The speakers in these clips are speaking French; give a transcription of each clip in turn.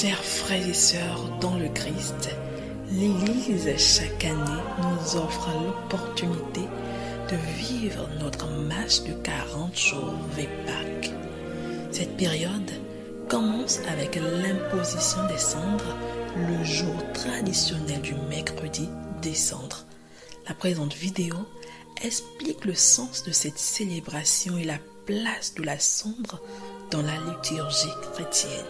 Chers frères et sœurs dans le Christ, l'Église chaque année nous offre l'opportunité de vivre notre marche de 40 jours vers Pâques. Cette période commence avec l'imposition des cendres, le jour traditionnel du mercredi des cendres. La présente vidéo explique le sens de cette célébration et la place de la cendre dans la liturgie chrétienne.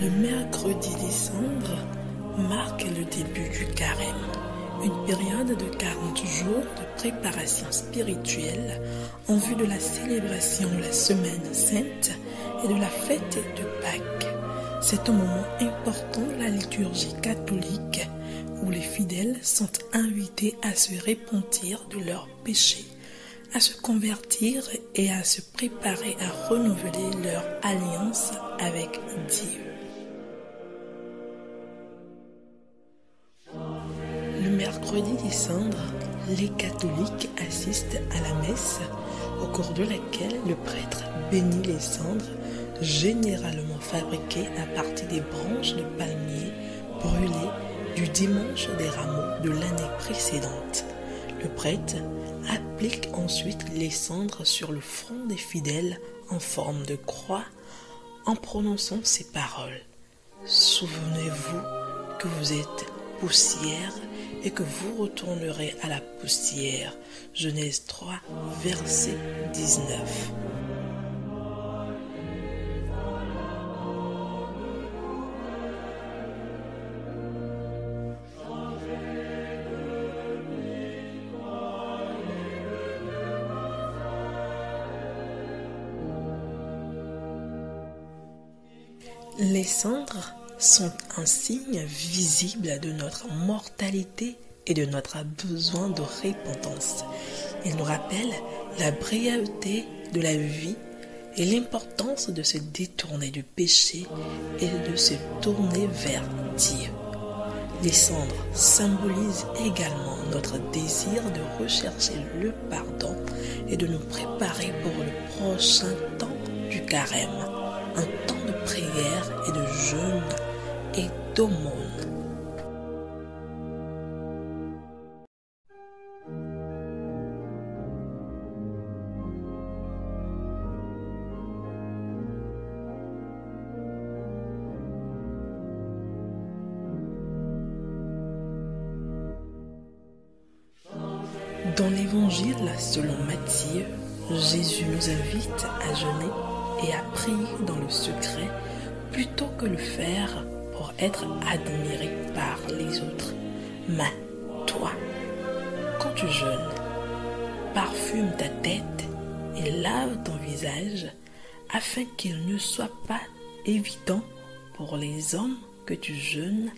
Le mercredi des cendres marque le début du carême, une période de 40 jours de préparation spirituelle en vue de la célébration de la Semaine Sainte et de la fête de Pâques. C'est un moment important de la liturgie catholique où les fidèles sont invités à se repentir de leurs péchés, à se convertir et à se préparer à renouveler leur alliance avec Dieu. Le mercredi des cendres, les catholiques assistent à la messe au cours de laquelle le prêtre bénit les cendres généralement fabriquées à partir des branches de palmier brûlées du dimanche des rameaux de l'année précédente. Le prêtre applique ensuite les cendres sur le front des fidèles en forme de croix en prononçant ces paroles. Souvenez-vous que vous êtes poussière et que vous retournerez à la poussière. Genèse 3, verset 19. Les cendres sont un signe visible de notre mortalité et de notre besoin de repentance. Ils nous rappellent la brièveté de la vie et l'importance de se détourner du péché et de se tourner vers Dieu. Les cendres symbolisent également notre désir de rechercher le pardon et de nous préparer pour le prochain temps du carême, un temps de prière et de jeûne et d'aumône. Dans l'évangile selon Matthieu, Jésus nous invite à jeûner et à prier dans le secret plutôt que le faire pour être admiré par les autres. Mais toi, quand tu jeûnes, parfume ta tête et lave ton visage afin qu'il ne soit pas évident pour les hommes que tu jeûnes,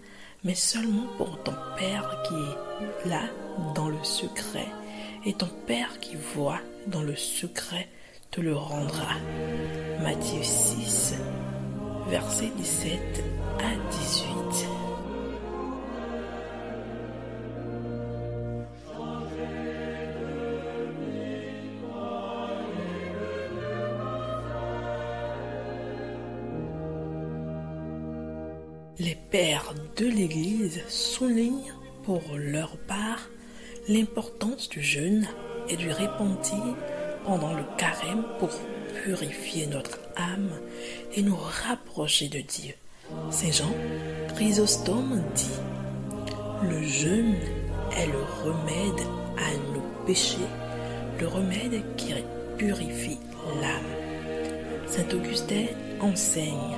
mais seulement pour ton Père qui est là dans le secret, et ton Père qui voit dans le secret te le rendra. Matthieu 6, versets 17 à 18. Les pères de l'Église soulignent pour leur part l'importance du jeûne et du repentir pendant le carême pour purifier notre âme et nous rapprocher de Dieu. Saint Jean Chrysostome dit: le jeûne est le remède à nos péchés, le remède qui purifie l'âme. Saint Augustin enseigne: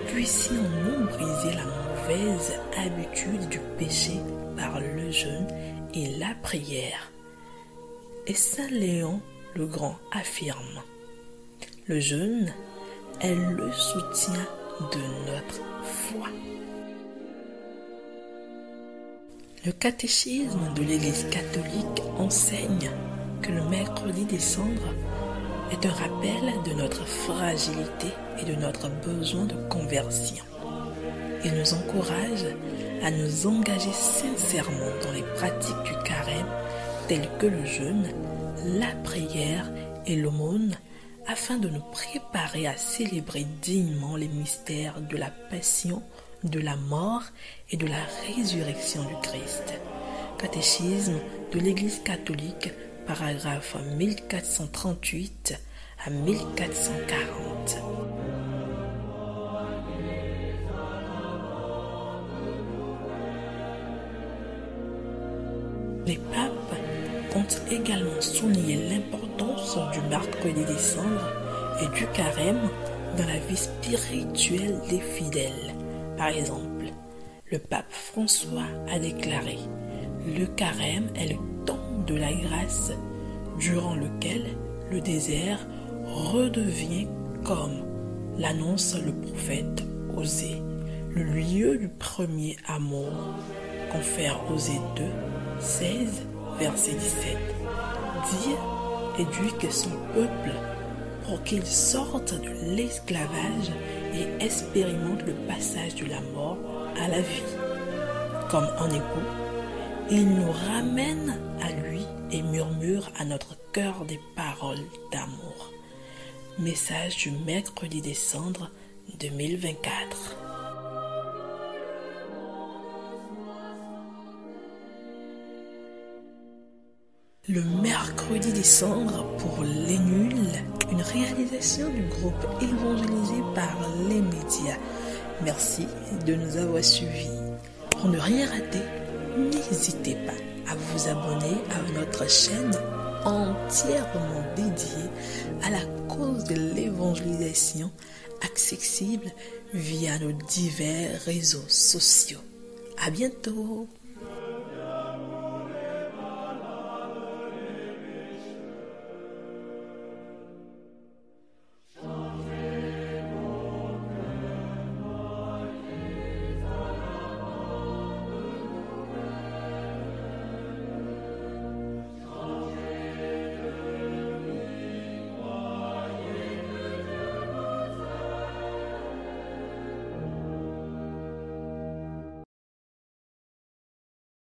puissions-nous briser la mauvaise habitude du péché par le jeûne et la prière. Et Saint Léon le Grand affirme: le jeûne est le soutien de notre foi. Le catéchisme de l'Église catholique enseigne que le mercredi des cendres est un rappel de notre fragilité et de notre besoin de conversion. Il nous encourage à nous engager sincèrement dans les pratiques du carême telles que le jeûne, la prière et l'aumône afin de nous préparer à célébrer dignement les mystères de la passion, de la mort et de la résurrection du Christ. Catéchisme de l'Église catholique, paragraphe 1438 à 1440. Les papes ont également souligné l'importance du mercredi des cendres et du carême dans la vie spirituelle des fidèles. Par exemple, le pape François a déclaré « Le carême est le temps de la grâce, durant lequel le désert redevient, comme l'annonce le prophète Osée, le lieu du premier amour ». Confère Osée 2, 16, verset 17. Dieu éduque son peuple pour qu'il sorte de l'esclavage et expérimente le passage de la mort à la vie. Comme un époux, il nous ramène à lui et murmure à notre cœur des paroles d'amour. Message du mercredi des cendres 2024. Le mercredi des cendres pour les nuls, une réalisation du groupe évangélisé par les médias. Merci de nous avoir suivis. Pour ne rien rater, n'hésitez pas à vous abonner à notre chaîne entièrement dédiée à la cause de l'évangélisation, accessible via nos divers réseaux sociaux. À bientôt!